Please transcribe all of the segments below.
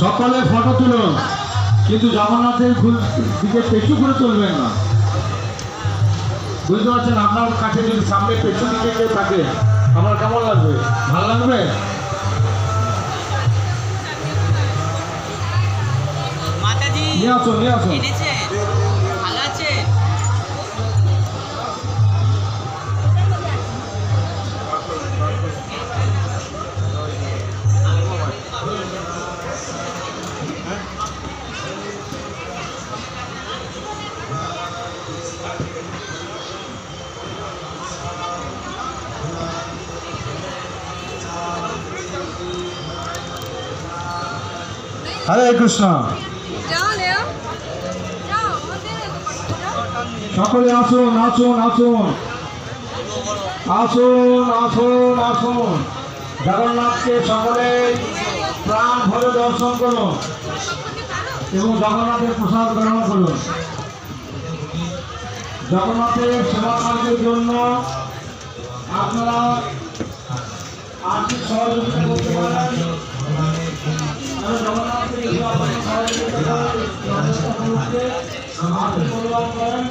সকলে ফটো তুলুন, কিন্তু জগন্নাথের দিকে পেছু করে চলবেন না। বুঝতে পারছেন? আপনার কাছে যদি সামনে পেছু দিকে কেউ থাকে আমার কেমন লাগবে? ভালো লাগবে? নিয়ে আসো, নিয়ে আসো। ভালো আছে। হরে কৃষ্ণ। সকলে আসুন, আসুন, আসুন, আসুন, আসুন, আসুন। জগন্নাথকে সকলে প্রাণ ভরে দর্শন করুন এবং জগন্নাথের প্রসাদ গ্রহণ করুন। জগন্নাথের সেবা কার্যের জন্য আপনারা আর্থিক সহযোগিতা করতে পারেন। জগন্নাথের সেবা সহযোগিতা আর্থিক অনুদান করেন।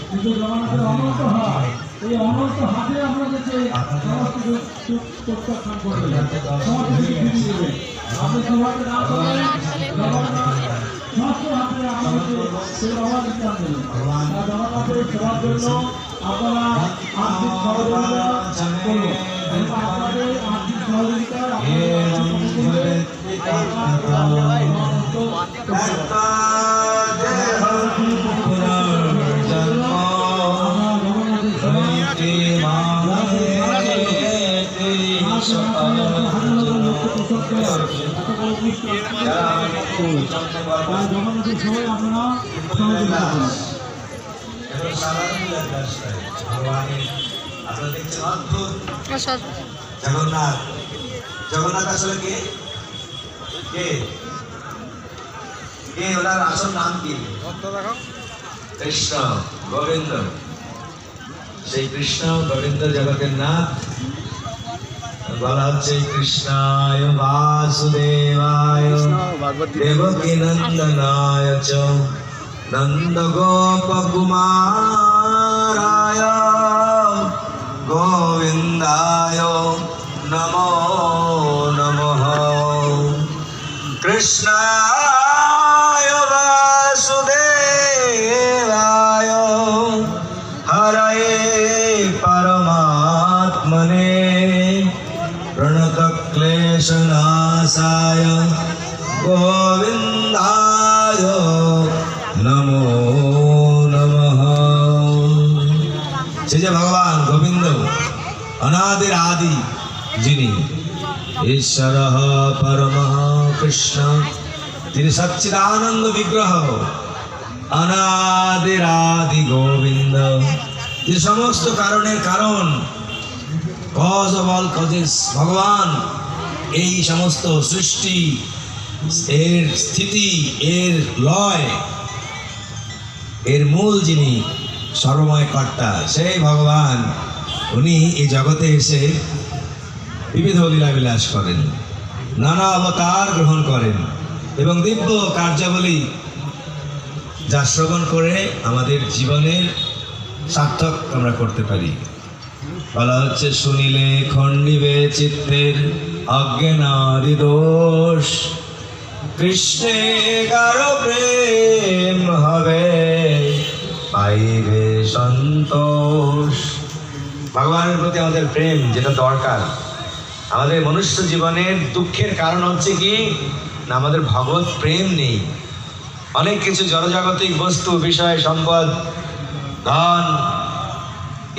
কিন্তু জগন্নাথের অনন্ত হাত, এই অনন্ত হাতে আপনাদেরকে প্রত্যাখ্যান করবে, সমস্ত কিছু ফিরিয়ে দেবে। আপনি সবাইকে দান করবেন, সমস্ত হাতে আমাদেরকে সেই অবাধিকার দেবেন। জগন্নাথের সেবার জন্য আপনারা আর্থিক সহযোগিতা করুন। আপনাদের আর্থিক সহযোগিতা জগন্নাথের সবাই আপনারা সহযোগিতা করুন। আপনারা দেখছেন অদ্ভুত জগন্নাথ। জগন্নাথ আসলে কে? কে কে ওনার আসল নাম কি? কৃষ্ণ গোবিন্দ। সেই কৃষ্ণ গোবিন্দ জগতের নাথ। বলা হচ্ছে কৃষ্ণায় বাসুদেবায় দেবকী নন্দনায় চ নন্দ গোপ কুমারায় গোবিন্দায় নমো নমঃ। কৃষ্ণায় বাসুদেবায় হরয়ে পরমাত্মনে প্রণত ক্লেশনাশায় গোবিন্দায় নমো নমঃ। সে যে ভগবান গোবিন্দ অনাদির আদি, যিনি ঈশ্বর পরমঃ কৃষ্ণ, তিনি সচ্চিদানন্দ বিগ্রহ অনাদির আদি গোবিন্দ, তিনি সমস্ত কারণের কারণ, কজ অফ অল কজেস। ভগবান এই সমস্ত সৃষ্টি, এর স্থিতি, এর লয়, এর মূল যিনি সর্বময় কর্তা, সেই ভগবান উনি এই জগতে এসে বিবিধ লীলাবিলাস করেন, নানা অবতার গ্রহণ করেন এবং দিব্য কার্যাবলী যা শ্রবণ করে আমাদের জীবনের সার্থক আমরা করতে পারি। বলা হচ্ছে শুনিলে খণ্ডিবে চিত্তের অজ্ঞানাদি দোষ, কৃষ্ণে গাঢ় প্রেম হবে পাইবে সন্তোষ। ভগবানের প্রতি আমাদের প্রেম যেটা দরকার। আমাদের মনুষ্য জীবনের দুঃখের কারণ হচ্ছে কি না, আমাদের ভগবত প্রেম নেই। অনেক কিছু জড়জাগতিক বস্তু, বিষয়, সম্পদ, ধন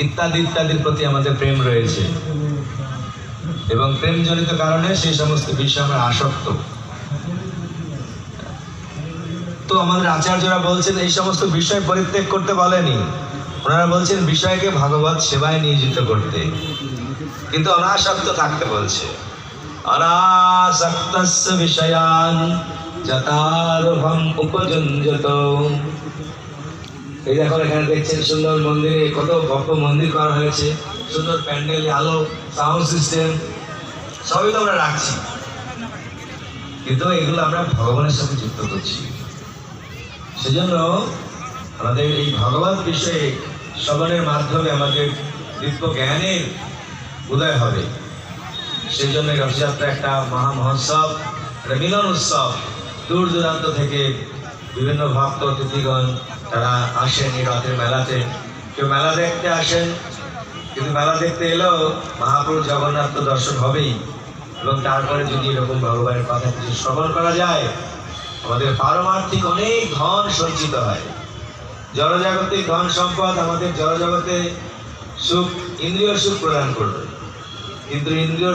ইত্যাদি ইত্যাদির প্রতি আমাদের প্রেম রয়েছে এবং প্রেমজনিত কারণে সেই সমস্ত বিষয়ে আমরা আসক্ত। তো আমাদের আচার্যরা বলছেন এই সমস্ত বিষয় পরিত্যাগ করতে বলেনি, ওনারা বলছেন বিষয়কে ভগবত সেবায় নিয়োজিত করতে, কিন্তু অনাসক্ত থাকতে বলছে। অনাসক্তস্য বিষয়ান যথারভম উপযঞ্জত। এই দেখুন এখানে দেখছেন সুন্দর মন্দিরে কত ভব্য মন্দির করা হয়েছে, সুন্দর প্যান্ডেল, আলো, সাউন্ড সিস্টেম সবই তো আমরা রাখছি, কিন্তু এগুলো আমরা ভগবানের সাথে যুক্ত করছি। সেজন্য আমাদের এই ভগবান বিষয়ে শ্রবণের মাধ্যমে আমাদের দিব্য জ্ঞানের উদয় হবে। সেই জন্য রথযাত্রা একটা মহা মহোৎসব, একটা মিলন উৎসব। দূর দূরান্ত থেকে বিভিন্ন ভক্ত অতিথিগণ তারা আসেন এই রথের মেলাতে। কেউ মেলা দেখতে আসেন, কিন্তু মেলা দেখতে এলেও মহাপ্রভু জগন্নাথ তো দর্শন হবেই, এবং তারপরে যদি এরকম ভগবানের কথা কিছু শ্রবণ করা যায়, আমাদের পারমার্থিক অনেক ধন সঞ্চিত হয়। জড়জাগতিক ধন সম্পদ আমাদের জড়জগতে সুখ, ইন্দ্রিয় সুখ প্রদান করবে, কিন্তু ইন্দ্রিয়